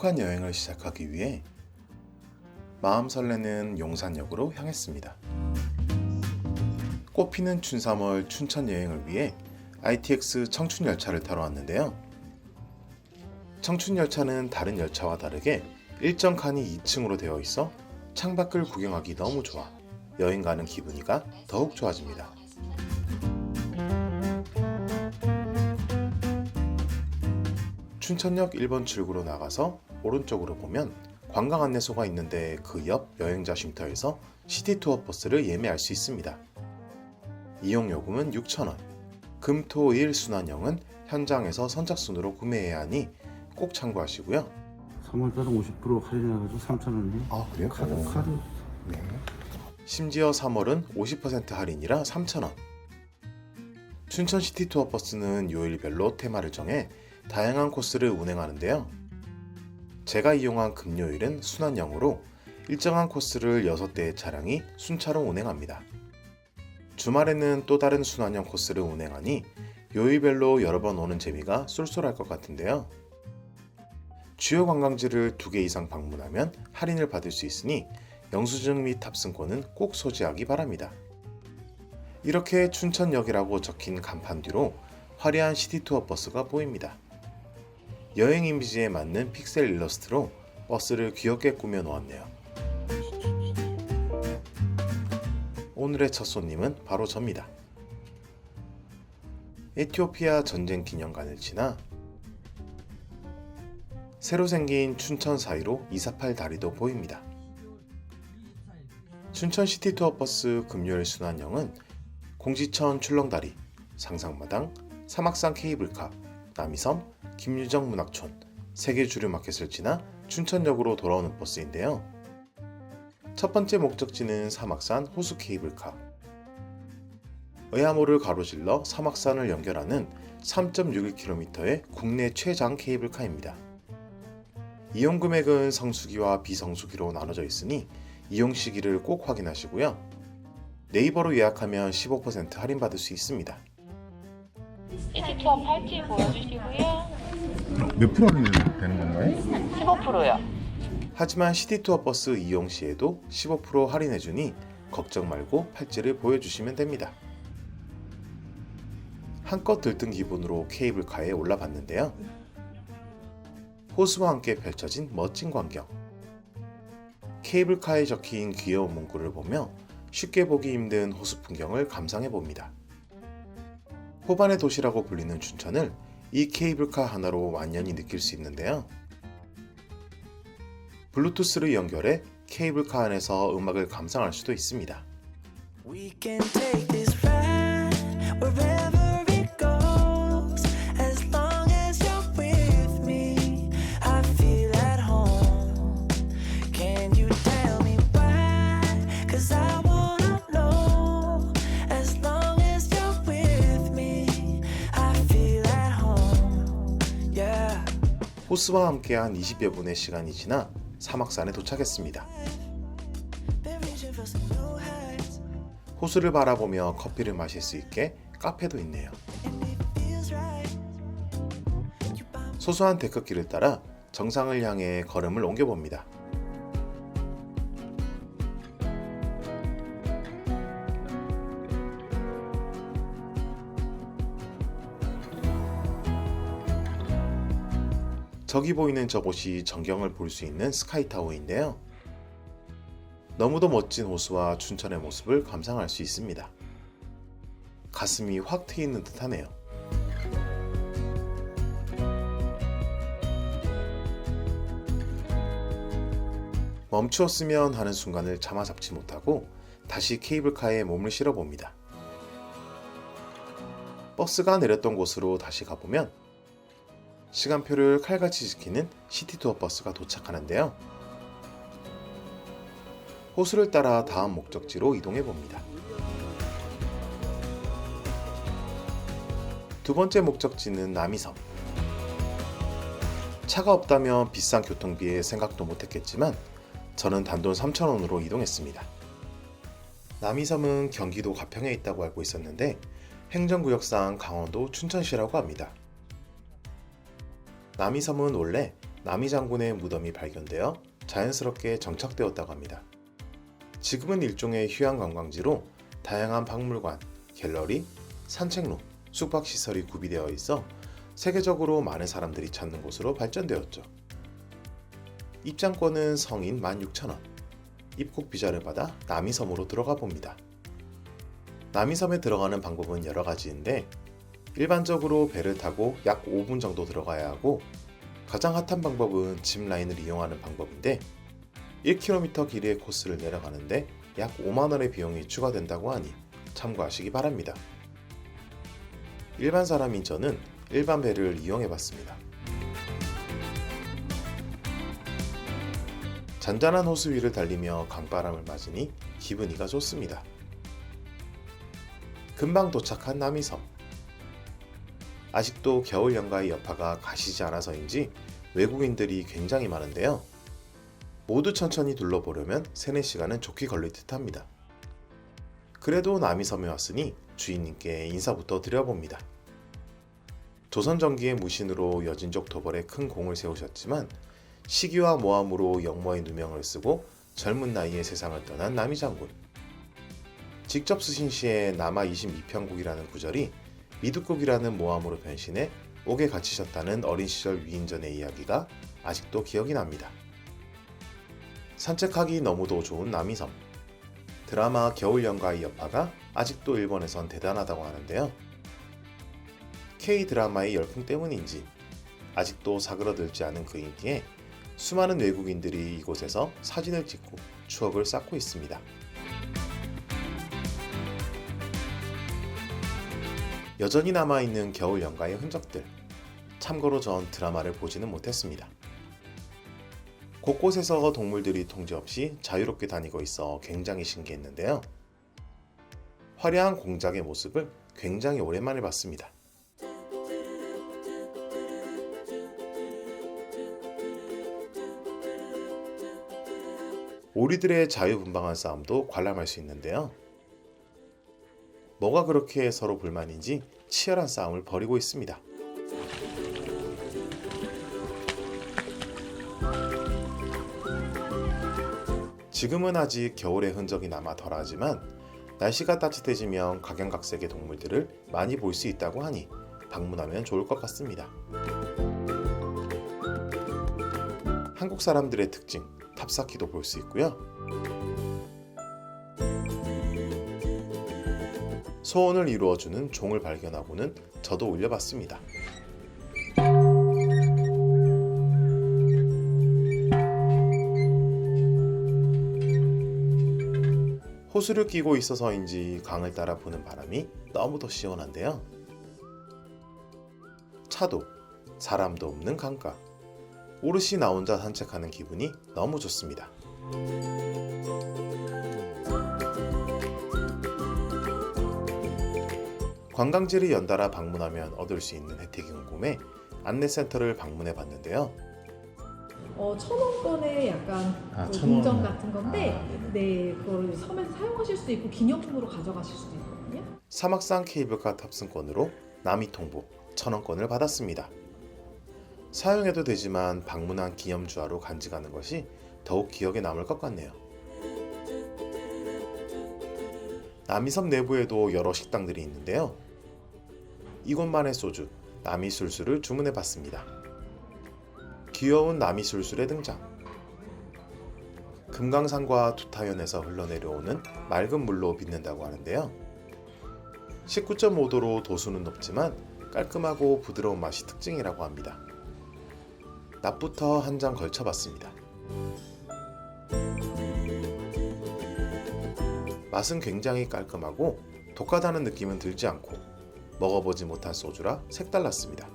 행복한 여행을 시작하기 위해 마음 설레는 용산역으로 향했습니다. 꽃피는 춘3월 춘천 여행을 위해 ITX 청춘열차를 타러 왔는데요. 청춘열차는 다른 열차와 다르게 일정 칸이 2층으로 되어 있어 창밖을 구경하기 너무 좋아 여행 가는 기분이가 더욱 좋아집니다. 춘천역 1번 출구로 나가서 오른쪽으로 보면 관광 안내소가 있는데 그 옆 여행자 쉼터에서 시티투어 버스를 예매할 수 있습니다. 이용 요금은 6,000원. 금, 토, 일 순환형은 현장에서 선착순으로 구매해야 하니 꼭 참고하시고요. 3월달은 50% 할인해가지고 3,000원이에요. 아 그래요? 카드. 네. 심지어 3월은 50% 할인이라 3,000원. 춘천 시티투어 버스는 요일별로 테마를 정해 다양한 코스를 운행하는데요. 제가 이용한 금요일은 순환형으로 일정한 코스를 6대의 차량이 순차로 운행합니다. 주말에는 또 다른 순환형 코스를 운행하니 요일별로 여러 번 오는 재미가 쏠쏠할 것 같은데요. 주요 관광지를 2개 이상 방문하면 할인을 받을 수 있으니 영수증 및 탑승권은 꼭 소지하기 바랍니다. 이렇게 춘천역이라고 적힌 간판 뒤로 화려한 시티투어 버스가 보입니다. 여행 이미지에 맞는 픽셀 일러스트로 버스를 귀엽게 꾸며 놓았네요. 오늘의 첫 손님은 바로 접니다. 에티오피아 전쟁 기념관을 지나 새로 생긴 춘천 사이로 248 다리도 보입니다. 춘천 시티투어 버스 금요일 순환형은 공지천 출렁다리, 상상마당, 사막산 케이블카, 남이섬, 김유정 문학촌, 세계 주류 마켓을 지나 춘천역으로 돌아오는 버스인데요. 첫 번째 목적지는 사막산 호수 케이블카. 의암호를 가로질러 사막산을 연결하는 3.61km의 국내 최장 케이블카입니다. 이용 금액은 성수기와 비성수기로 나눠져 있으니 이용 시기를 꼭 확인하시고요. 네이버로 예약하면 15% 할인받을 수 있습니다. 시티투어 팔찌 보여주시고요. 몇 프로 할인이 되는 건가요? 15%요. 하지만 시티투어 버스 이용 시에도 15% 할인해주니 걱정 말고 팔찌를 보여주시면 됩니다. 한껏 들뜬 기분으로 케이블카에 올라봤는데요. 호수와 함께 펼쳐진 멋진 광경. 케이블카에 적힌 귀여운 문구를 보며 쉽게 보기 힘든 호수 풍경을 감상해 봅니다. 호반의 도시라고 불리는 춘천을 이 케이블카 하나로 완연히 느낄 수 있는데요. 블루투스를 연결해 케이블카 안에서 음악을 감상할 수도 있습니다. We can take this ride wherever it goes. As long as you're with me, I feel at home. Can you tell me why? 'Cause I wanna know. As long as you're with me, I feel at home. Yeah. 호수와 함께한 20여 분의 시간이 지나 사막산에 도착했습니다. Been reaching for some new heights, 호수를 바라보며 커피를 마실 수 있게 카페도 있네요. and it feels right. You by my 소소한 데크길을 따라 정상을 향해 걸음을 옮겨봅니다. 저기 보이는 저곳이 전경을 볼 수 있는 스카이타워인데요. 너무도 멋진 호수와 춘천의 모습을 감상할 수 있습니다. 가슴이 확 트이는 듯하네요. 멈추었으면 하는 순간을 참아 잡지 못하고 다시 케이블카에 몸을 실어봅니다. 버스가 내렸던 곳으로 다시 가보면 시간표를 칼같이 지키는 시티투어 버스가 도착하는데요. 호수를 따라 다음 목적지로 이동해 봅니다. 두 번째 목적지는 남이섬. 차가 없다면 비싼 교통비에 생각도 못했겠지만 저는 단돈 3,000원으로 이동했습니다. 남이섬은 경기도 가평에 있다고 알고 있었는데 행정구역상 강원도 춘천시라고 합니다. 남이섬은 원래 남이 장군의 무덤이 발견되어 자연스럽게 정착되었다고 합니다. 지금은 일종의 휴양 관광지로 다양한 박물관, 갤러리, 산책로, 숙박시설이 구비되어 있어 세계적으로 많은 사람들이 찾는 곳으로 발전되었죠. 입장권은 성인 16,000원, 입국 비자를 받아 남이섬으로 들어가 봅니다. 남이섬에 들어가는 방법은 여러 가지인데 일반적으로 배를 타고 약 5분 정도 들어가야 하고 가장 핫한 방법은 짚라인을 이용하는 방법인데 1km 길이의 코스를 내려가는데 약 5만원의 비용이 추가된다고 하니 참고하시기 바랍니다. 일반 사람인 저는 일반 배를 이용해 봤습니다. 잔잔한 호수 위를 달리며 강바람을 맞으니 기분이가 좋습니다. 금방 도착한 남이섬. 아직도 겨울 연가의 여파가 가시지 않아서인지 외국인들이 굉장히 많은데요. 모두 천천히 둘러보려면 3-4시간은 좋게 걸릴 듯 합니다. 그래도 남이섬에 왔으니 주인님께 인사부터 드려봅니다. 조선전기의 무신으로 여진족 도벌에 큰 공을 세우셨지만 시기와 모함으로 영모의 누명을 쓰고 젊은 나이에 세상을 떠난 남이 장군. 직접 쓰신 시에 남아 22편국이라는 구절이 미두국이라는 모함으로 변신해 옥에 갇히셨다는 어린 시절 위인전의 이야기가 아직도 기억이 납니다. 산책하기 너무도 좋은 남이섬. 드라마 겨울연가의 여파가 아직도 일본에선 대단하다고 하는데요. K-드라마의 열풍 때문인지 아직도 사그러들지 않은 그 인기에 수많은 외국인들이 이곳에서 사진을 찍고 추억을 쌓고 있습니다. 여전히 남아있는 겨울 연가의 흔적들. 참고로 전 드라마를 보지는 못했습니다. 곳곳에서 동물들이 통제 없이 자유롭게 다니고 있어 굉장히 신기했는데요. 화려한 공작의 모습을 굉장히 오랜만에 봤습니다. 오리들의 자유분방한 싸움도 관람할 수 있는데요. 뭐가 그렇게 서로 불만인지 치열한 싸움을 벌이고 있습니다. 지금은 아직 겨울의 흔적이 남아 덜하지만 날씨가 따뜻해지면 각양각색의 동물들을 많이 볼 수 있다고 하니 방문하면 좋을 것 같습니다. 한국 사람들의 특징, 탑쌓기도 볼 수 있고요. 소원을 이루어주는 종을 발견하고는 저도 올려봤습니다. 호수를 끼고 있어서인지 강을 따라 부는 바람이 너무도 시원한데요. 차도, 사람도 없는 강가. 오롯이 나 혼자 산책하는 기분이 너무 좋습니다. 관광지를 연달아 방문하면 얻을 수 있는 혜택이 궁금해 안내센터를 방문해 봤는데요. 1,000원권의 약간 아, 그 1,000원. 동전 같은 건데 아, 네네. 네, 그걸 섬에서 사용하실 수도 있고 기념품으로 가져가실 수도 있거든요. 사막산 케이블카 탑승권으로 남이통보 1,000원권을 받았습니다. 사용해도 되지만 방문한 기념주화로 간직하는 것이 더욱 기억에 남을 것 같네요. 남이섬 내부에도 여러 식당들이 있는데요. 이곳만의 소주, 남이술술을 주문해 봤습니다. 귀여운 남이술술의 등장. 금강산과 두타연에서 흘러내려오는 맑은 물로 빚는다고 하는데요. 19.5도로 도수는 높지만 깔끔하고 부드러운 맛이 특징이라고 합니다. 낮부터 한 잔 걸쳐봤습니다. 맛은 굉장히 깔끔하고 독하다는 느낌은 들지 않고 먹어보지 못한 소주라 색달랐습니다.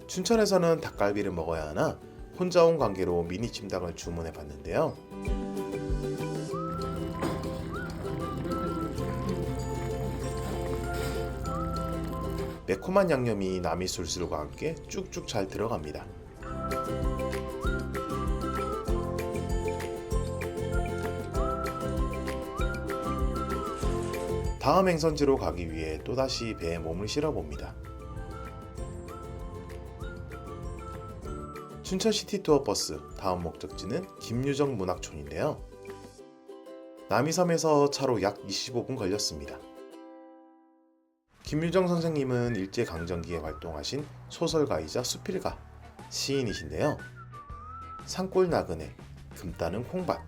춘천에서는 닭갈비를 먹어야 하나 혼자 온 관계로 미니 침닭을 주문해 봤는데요. 매콤한 양념이 남이술술과 함께 쭉쭉 잘 들어갑니다. 다음 행선지로 가기 위해 또다시 배에 몸을 실어봅니다. 춘천 시티투어버스 다음 목적지는 김유정 문학촌인데요. 남이섬에서 차로 약 25분 걸렸습니다. 김유정 선생님은 일제강점기에 활동하신 소설가이자 수필가, 시인이신데요. 산골 나그네, 금따는 콩밭,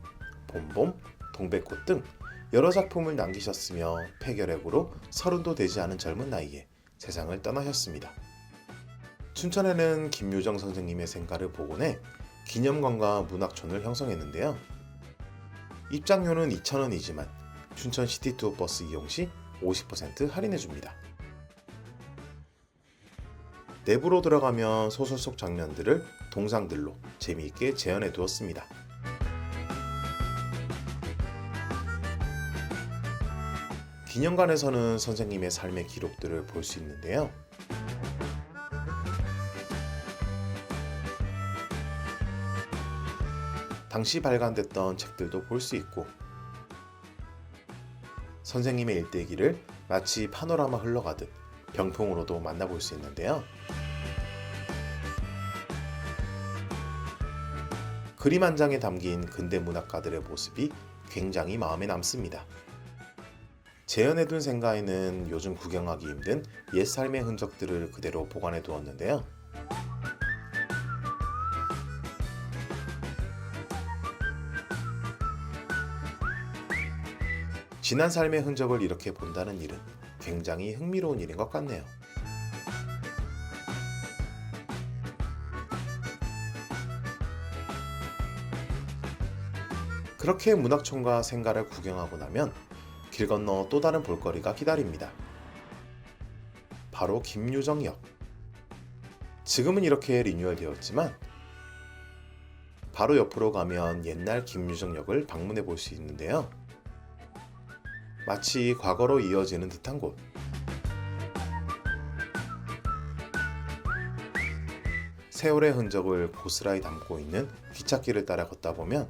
봄봄, 동백꽃 등 여러 작품을 남기셨으며 폐결핵으로 30도 되지 않은 젊은 나이에 세상을 떠나셨습니다. 춘천에는 김유정 선생님의 생가를 복원해 기념관과 문학촌을 형성했는데요. 입장료는 2,000원이지만 춘천 시티투어 버스 이용 시 50% 할인해줍니다. 내부로 들어가면 소설 속 장면들을 동상들로 재미있게 재현해 두었습니다. 기념관에서는 선생님의 삶의 기록들을 볼 수 있는데요. 당시 발간됐던 책들도 볼 수 있고 선생님의 일대기를 마치 파노라마 흘러가듯 병풍으로도 만나볼 수 있는데요. 그림 한 장에 담긴 근대 문학가들의 모습이 굉장히 마음에 남습니다. 재현해둔 생가에는 요즘 구경하기 힘든 옛 삶의 흔적들을 그대로 보관해 두었는데요. 지난 삶의 흔적을 이렇게 본다는 일은 굉장히 흥미로운 일인 것 같네요. 그렇게 문학촌과 생가를 구경하고 나면 길 건너 또 다른 볼거리가 기다립니다. 바로 김유정역. 지금은 이렇게 리뉴얼 되었지만 바로 옆으로 가면 옛날 김유정역을 방문해 볼 수 있는데요. 마치 과거로 이어지는 듯한 곳. 세월의 흔적을 고스란히 담고 있는 기찻길을 따라 걷다 보면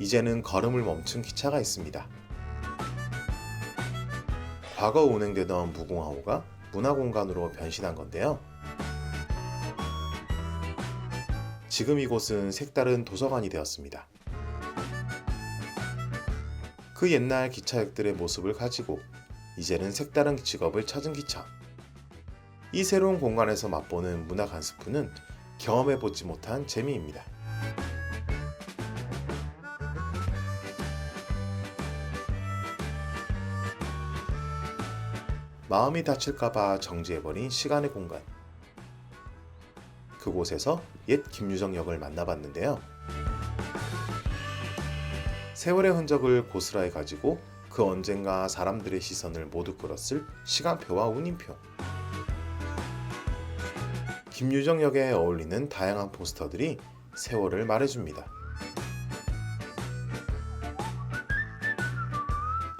이제는 걸음을 멈춘 기차가 있습니다. 과거 운행되던 무궁화호가 문화공간으로 변신한 건데요. 지금 이곳은 색다른 도서관이 되었습니다. 그 옛날 기차역들의 모습을 가지고 이제는 색다른 직업을 찾은 기차. 이 새로운 공간에서 맛보는 문학 한 스푼은 경험해보지 못한 재미입니다. 마음이 다칠까봐 정지해버린 시간의 공간. 그곳에서 옛 김유정역을 만나봤는데요. 세월의 흔적을 고스란히 가지고 그 언젠가 사람들의 시선을 모두 끌었을 시간표와 운임표. 김유정역에 어울리는 다양한 포스터들이 세월을 말해줍니다.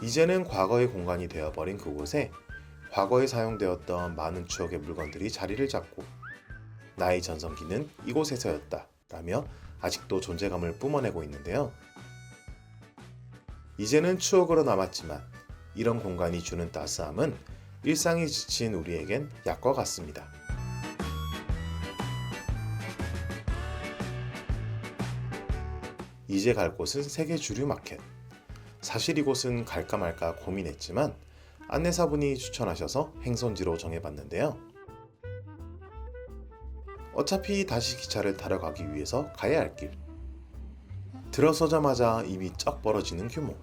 이제는 과거의 공간이 되어버린 그곳에 과거에 사용되었던 많은 추억의 물건들이 자리를 잡고 나의 전성기는 이곳에서였다 라며 아직도 존재감을 뿜어내고 있는데요. 이제는 추억으로 남았지만 이런 공간이 주는 따스함은 일상이 지친 우리에겐 약과 같습니다. 이제 갈 곳은 세계 주류 마켓. 사실 이곳은 갈까 말까 고민했지만 안내사분이 추천하셔서 행선지로 정해봤는데요. 어차피 다시 기차를 타러 가기 위해서 가야 할 길. 들어서자마자 입이 쩍 벌어지는 규모.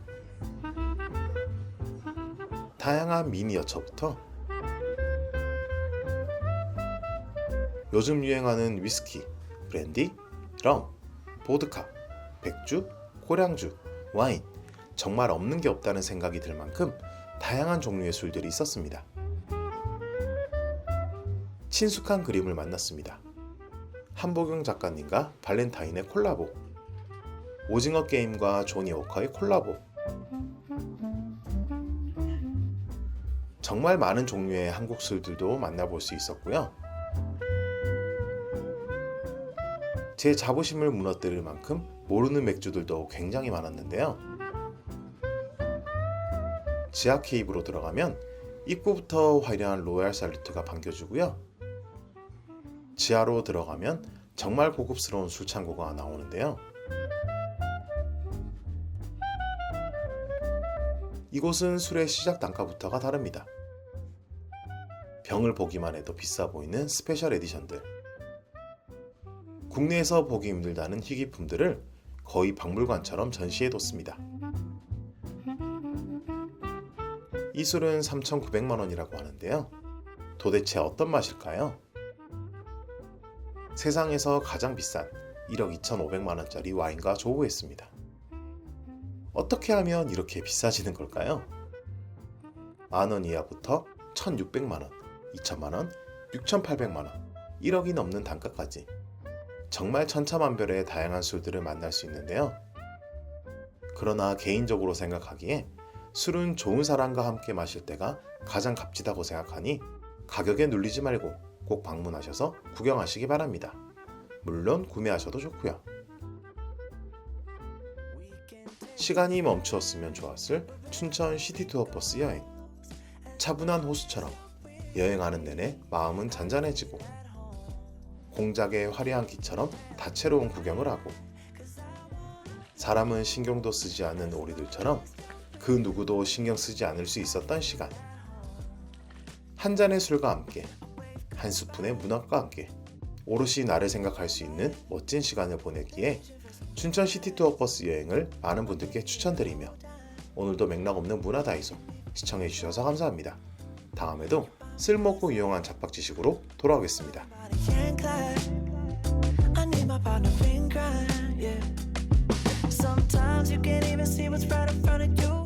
다양한 미니 여처부터 요즘 유행하는 위스키, 브랜디, 럼, 보드카, 백주, 고량주, 와인, 정말 없는 게 없다는 생각이 들 만큼 다양한 종류의 술들이 있었습니다. 친숙한 그림을 만났습니다. 한보경 작가님과 발렌타인의 콜라보, 오징어 게임과 조니 워커의 콜라보. 정말 많은 종류의 한국 술들도 만나볼 수 있었고요. 제 자부심을 무너뜨릴 만큼 모르는 맥주들도 굉장히 많았는데요. 지하 케이브로 들어가면 입구부터 화려한 로얄 살루트가 반겨주고요. 지하로 들어가면 정말 고급스러운 술 창고가 나오는데요. 이곳은 술의 시작 단가부터가 다릅니다. 병을 보기만 해도 비싸 보이는 스페셜 에디션들, 국내에서 보기 힘들다는 희귀품들을 거의 박물관처럼 전시해뒀습니다. 이 술은 3,900만 원이라고 하는데요. 도대체 어떤 맛일까요? 세상에서 가장 비싼 1억 2,500만 원짜리 와인과 조우했습니다. 어떻게 하면 이렇게 비싸지는 걸까요? 만원 이하부터 1,600만 원, 2천만 원, 6,800만 원, 1억이 넘는 단가까지 정말 천차만별의 다양한 술들을 만날 수 있는데요. 그러나 개인적으로 생각하기에 술은 좋은 사람과 함께 마실 때가 가장 값지다고 생각하니 가격에 눌리지 말고 꼭 방문하셔서 구경하시기 바랍니다. 물론 구매하셔도 좋고요. 시간이 멈추었으면 좋았을 춘천 시티투어 버스 여행. 차분한 호수처럼 여행하는 내내 마음은 잔잔해지고 공작의 화려한 기처럼 다채로운 구경을 하고 사람은 신경도 쓰지 않는 오리들처럼 그 누구도 신경 쓰지 않을 수 있었던 시간. 한 잔의 술과 함께 한 스푼의 문학과 함께 오롯이 나를 생각할 수 있는 멋진 시간을 보냈기에 춘천 시티투어 버스 여행을 많은 분들께 추천드리며 오늘도 맥락없는 문화다이소 시청해주셔서 감사합니다. 다음에도 쓸모없고 유용한 잡박 지식으로 돌아오겠습니다. Sometimes you can't even see what's right in front of you.